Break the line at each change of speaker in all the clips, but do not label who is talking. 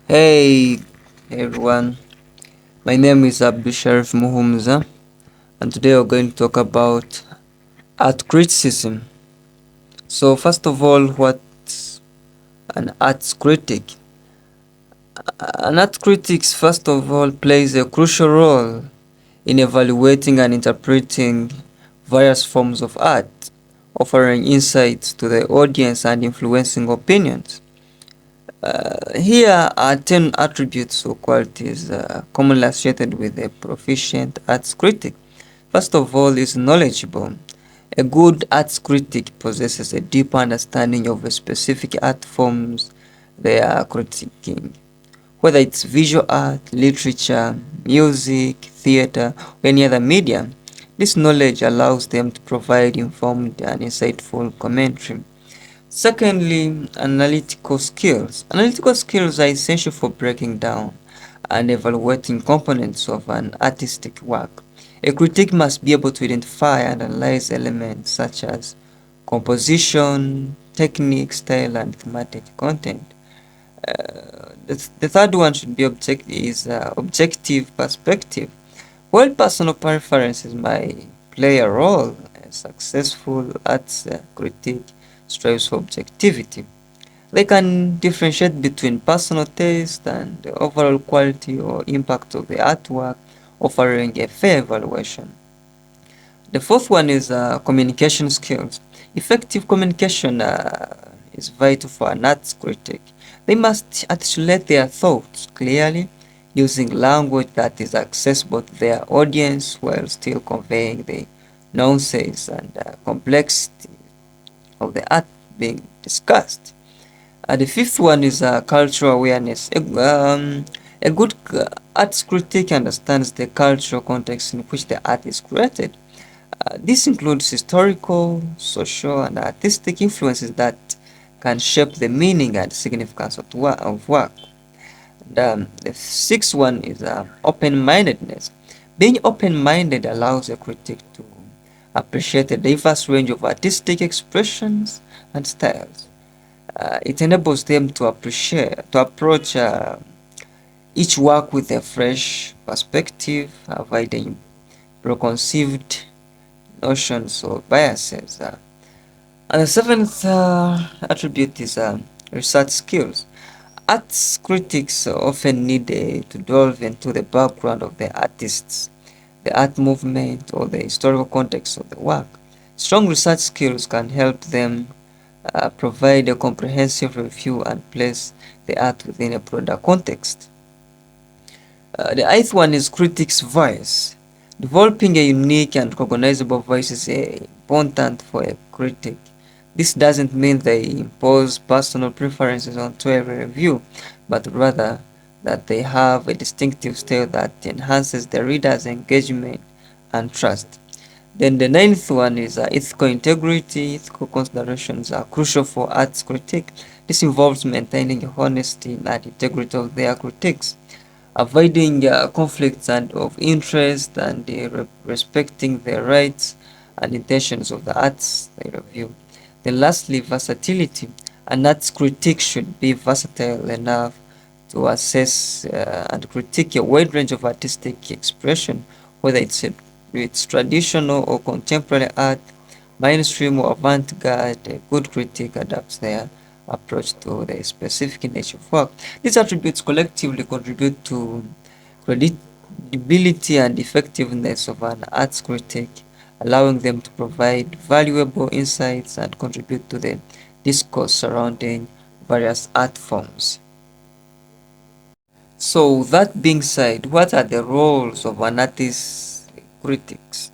Hey everyone, my name is Abdushariff Muhumuza, and today we're going to talk about art criticism. So, first of all, what's an art critic? An art critic, first of all, plays a crucial role in evaluating and interpreting various forms of art, offering insights to the audience and influencing opinions. Here are 10 attributes or qualities commonly associated with a proficient arts critic. First of all, is knowledgeable. A good arts critic possesses a deep understanding of the specific art forms they are critiquing, whether it's visual art, literature, music, theater, or any other medium. This knowledge allows them to provide informed and insightful commentary. Secondly, analytical skills. Analytical skills are essential for breaking down and evaluating components of an artistic work. A critic must be able to identify and analyze elements such as composition, technique, style, and thematic content. The third one should be objective perspective. While personal preferences might play a role, a successful arts critic strives for objectivity. They can differentiate between personal taste and the overall quality or impact of the artwork, offering a fair evaluation. The fourth one is communication skills. Effective communication is vital for an arts critic. They must articulate their thoughts clearly, using language that is accessible to their audience while still conveying the nuances and complexity of the art being discussed. The fifth one is cultural awareness. A good arts critic understands the cultural context in which the art is created. This includes historical, social, and artistic influences that can shape the meaning and significance of work. The sixth one is open-mindedness. Being open-minded allows a critic to appreciate a diverse range of artistic expressions and styles. It enables them to approach each work with a fresh perspective, avoiding preconceived notions or biases. And the seventh attribute is research skills. Arts critics often need to delve into the background of the artists, the art movement, or the historical context of the work. Strong research skills can help them provide a comprehensive review and place the art within a broader context. The eighth one is critics' voice. Developing a unique and recognizable voice is important for a critic. This doesn't mean they impose personal preferences onto every review, but rather that they have a distinctive style that enhances the reader's engagement and trust. Then the ninth one is ethical integrity. Ethical considerations are crucial for arts critique. This involves maintaining the honesty and integrity of their critiques, avoiding conflicts and of interest, and respecting the rights and intentions of the arts they review. Then lastly, versatility. An arts critique should be versatile enough to assess and critique a wide range of artistic expression, whether it's traditional or contemporary art, mainstream or avant-garde. A good critique adapts their approach to the specific nature of work. These attributes collectively contribute to credibility and effectiveness of an arts critic, allowing them to provide valuable insights and contribute to the discourse surrounding various art forms. So that being said, what are the roles of an artist critics?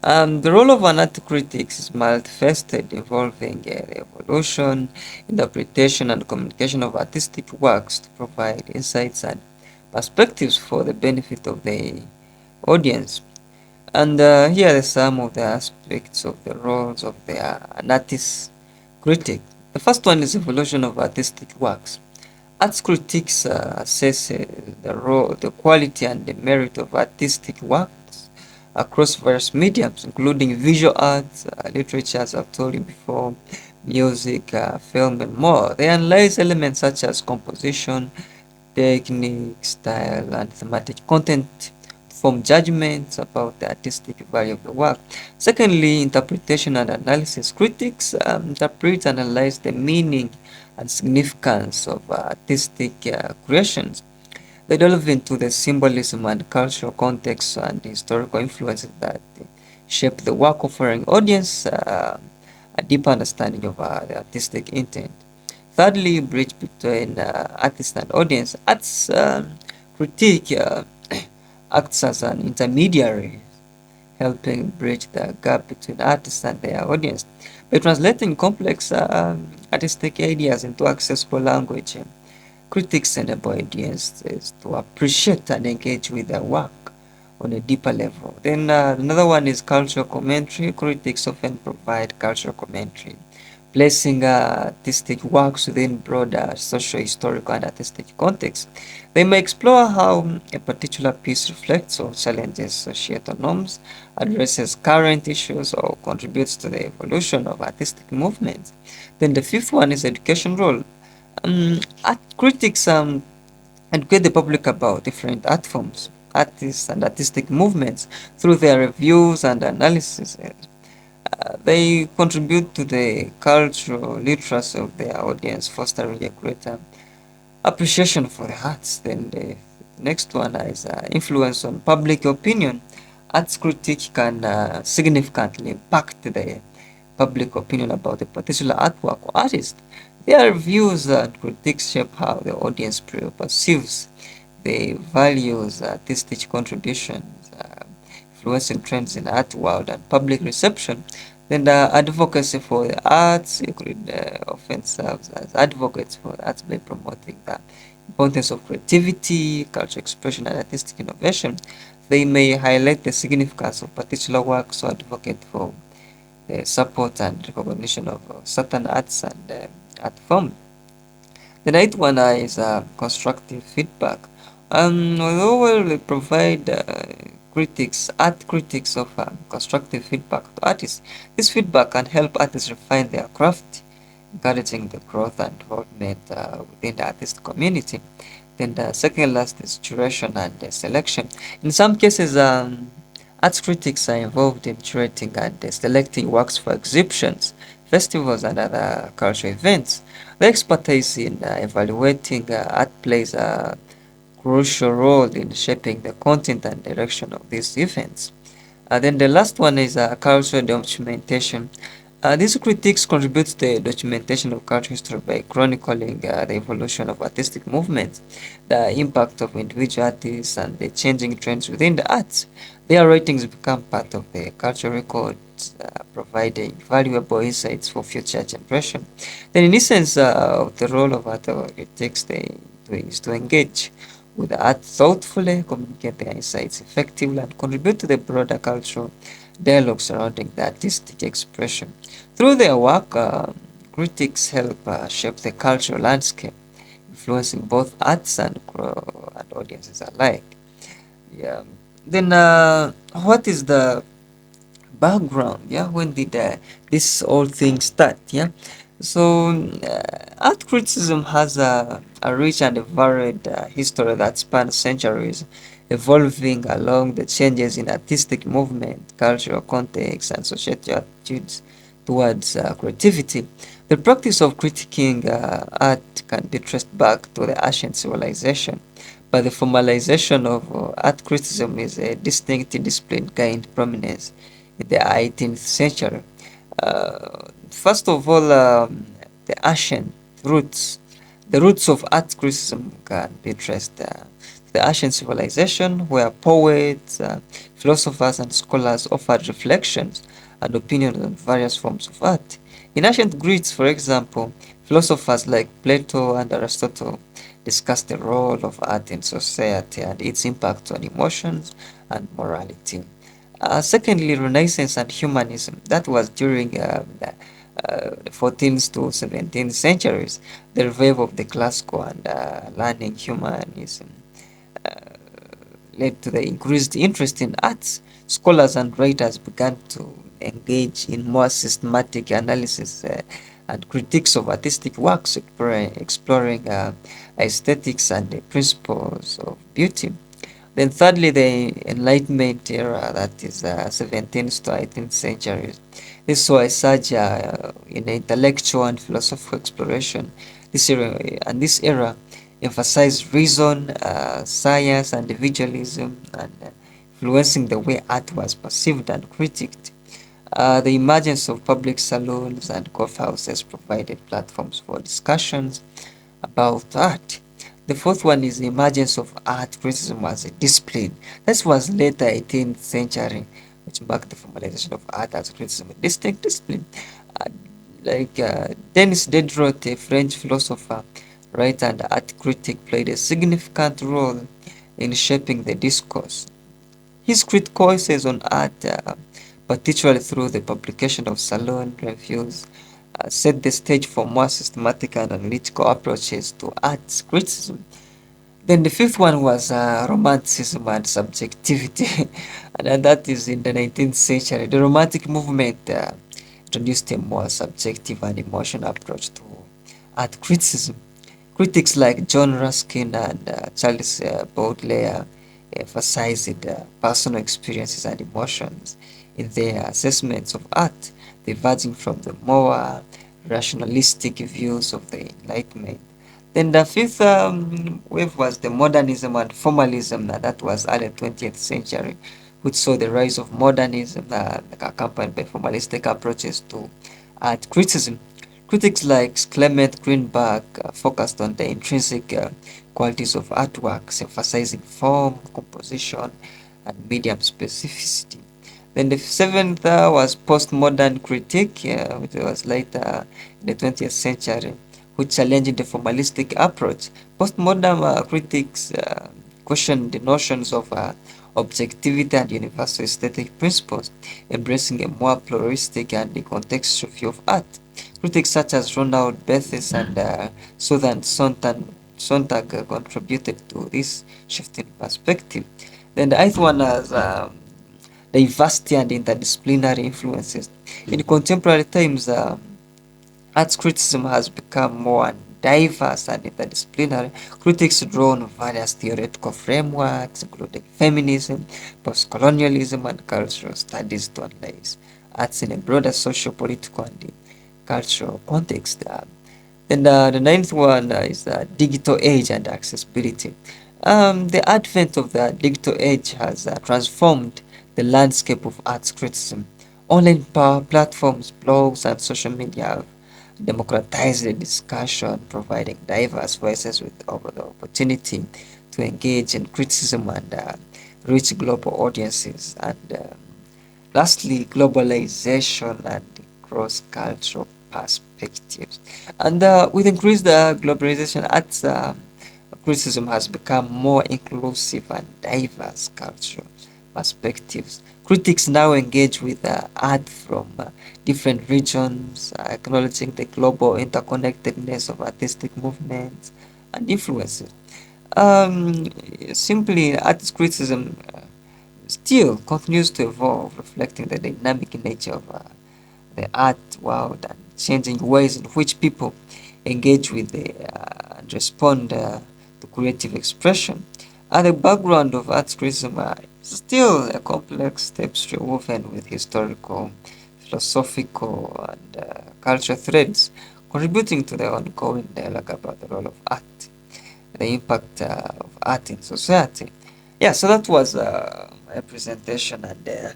The role of an art critic is multifaceted, involving the evolution, interpretation, and communication of artistic works to provide insights and perspectives for the benefit of the audience. And here are some of the aspects of the roles of an artist critic. The first one is evolution of artistic works. Arts critics assess the quality and the merit of artistic works across various mediums, including visual arts, literature, as I've told you before, music, film, and more. They analyze elements such as composition, technique, style, and thematic content form judgments about the artistic value of the work. Secondly, interpretation and analysis. Critics interpret and analyze the meaning and significance of artistic creations. They delve into the symbolism and cultural context and historical influences that shape the work, offering audience a deeper understanding of the artistic intent. Thirdly, bridge between artist and audience. Arts critique acts as an intermediary, helping bridge the gap between artists and their audience by translating complex artistic ideas into accessible language. Critics enable audiences to appreciate and engage with their work on a deeper level. Then another one is cultural commentary. Critics often provide cultural commentary, placing artistic works within broader social, historical, and artistic contexts. They may explore how a particular piece reflects or challenges societal norms, addresses current issues, or contributes to the evolution of artistic movements. Then the fifth one is education role. Art critics educate the public about different art forms, artists, and artistic movements through their reviews and analysis. They contribute to the cultural literacy of their audience, fostering a greater appreciation for the arts. Then the next one is influence on public opinion. Arts critique can significantly impact the public opinion about a particular artwork or artist. Their views and critiques shape how the audience perceives the values, artistic contributions, influencing trends in art world and public reception. Then the advocacy for the arts, you could often serve as advocates for the arts by promoting the importance of creativity, cultural expression, and artistic innovation. They may highlight the significance of particular works or advocate for the support and recognition of certain arts and art forms. The ninth one is constructive feedback. Although we provide art critics of constructive feedback to artists, this feedback can help artists refine their craft, encouraging the growth and development within the artist community. Then the second last is curation and selection. In some cases, arts critics are involved in curating and selecting works for exhibitions, festivals, and other cultural events. The expertise in evaluating art plays a crucial role in shaping the content and direction of these events. Then the last one is cultural documentation. These critics contribute to the documentation of cultural history by chronicling the evolution of artistic movements, the impact of individual artists, and the changing trends within the arts. Their writings become part of the cultural records, providing valuable insights for future generations. Then, in essence, the role of art critics is to engage with art thoughtfully, communicate their insights effectively, and contribute to the broader cultural dialogue surrounding the artistic expression. Through their work, critics help shape the cultural landscape, influencing both arts and audiences alike. Yeah. Then, what is the background? Yeah, when did this whole thing start? Yeah. So, art criticism has a rich and a varied history that spans centuries, evolving along the changes in artistic movement, cultural context, and societal attitudes towards creativity. The practice of critiquing art can be traced back to the ancient civilization, but the formalization of art criticism is a distinct discipline gained prominence in the 18th century. First of all, the ancient roots. The roots of art criticism can be traced to the ancient civilization, where poets, philosophers, and scholars offered reflections and opinions on various forms of art. In ancient Greece, for example, philosophers like Plato and Aristotle discussed the role of art in society and its impact on emotions and morality. Secondly, Renaissance and humanism. That was during the 14th to 17th centuries. The revival of the classical and learning humanism uh, led to the increased interest in arts. Scholars and writers began to engage in more systematic analysis and critiques of artistic works, exploring aesthetics and the principles of beauty. Then thirdly, the Enlightenment era, that is 17th to 18th centuries. This saw a surge in intellectual and philosophical exploration. This era emphasized reason, science, and individualism, and influencing the way art was perceived and critiqued. The emergence of public salons and coffee houses provided platforms for discussions about art. The fourth one is the emergence of art criticism as a discipline. This was later 18th century, which marked the formalization of art as criticism, a distinct discipline. Uh, Denis Diderot, a French philosopher, writer, and art critic, played a significant role in shaping the discourse. His critical essays on art, particularly through the publication of Salon reviews, set the stage for more systematic and analytical approaches to art criticism. Then the fifth one was romanticism and subjectivity, and that is in the 19th century. The Romantic movement introduced a more subjective and emotional approach to art criticism. Critics like John Ruskin and Charles Baudelaire emphasized personal experiences and emotions in their assessments of art, diverging from the more rationalistic views of the Enlightenment. Then the fifth wave was the modernism and formalism, that was early 20th century, which saw the rise of modernism accompanied by formalistic approaches to art criticism. Critics like Clement Greenberg focused on the intrinsic qualities of artworks, emphasizing form, composition, and medium specificity. Then the seventh was postmodern critique, which was later in the 20th century, which challenged the formalistic approach. Postmodern critics questioned the notions of objectivity and universal aesthetic principles, embracing a more pluralistic and contextual view of art. Critics such as Ronald Bethis and Susan Sontag contributed to this shift in perspective. Then the eighth one is diversity and interdisciplinary influences. In contemporary times, arts criticism has become more diverse and interdisciplinary. Critics draw on various theoretical frameworks, including feminism, post-colonialism, and cultural studies to analyze arts in a broader social, political, and cultural context. Then the ninth one is the digital age and accessibility. The advent of the digital age has transformed the landscape of arts criticism. Online platforms, blogs, and social media have democratized the discussion, providing diverse voices with the opportunity to engage in criticism and reach global audiences. And lastly, globalization and cross-cultural perspectives. And with increased globalization, arts criticism has become more inclusive and diverse cultural perspectives. Critics now engage with art from different regions, acknowledging the global interconnectedness of artistic movements and influences. Um, Simply, artist criticism still continues to evolve, reflecting the dynamic nature of the art world and changing ways in which people engage with and respond to creative expression. At the background of art criticism is still a complex tapestry woven with historical, philosophical, and cultural threads, contributing to the ongoing dialogue about the role of art, the impact of art in society. Yeah, so that was my presentation, and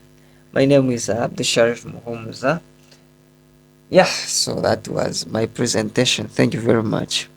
my name is Abdushariff Muhumuza. Yeah, so that was my presentation. Thank you very much.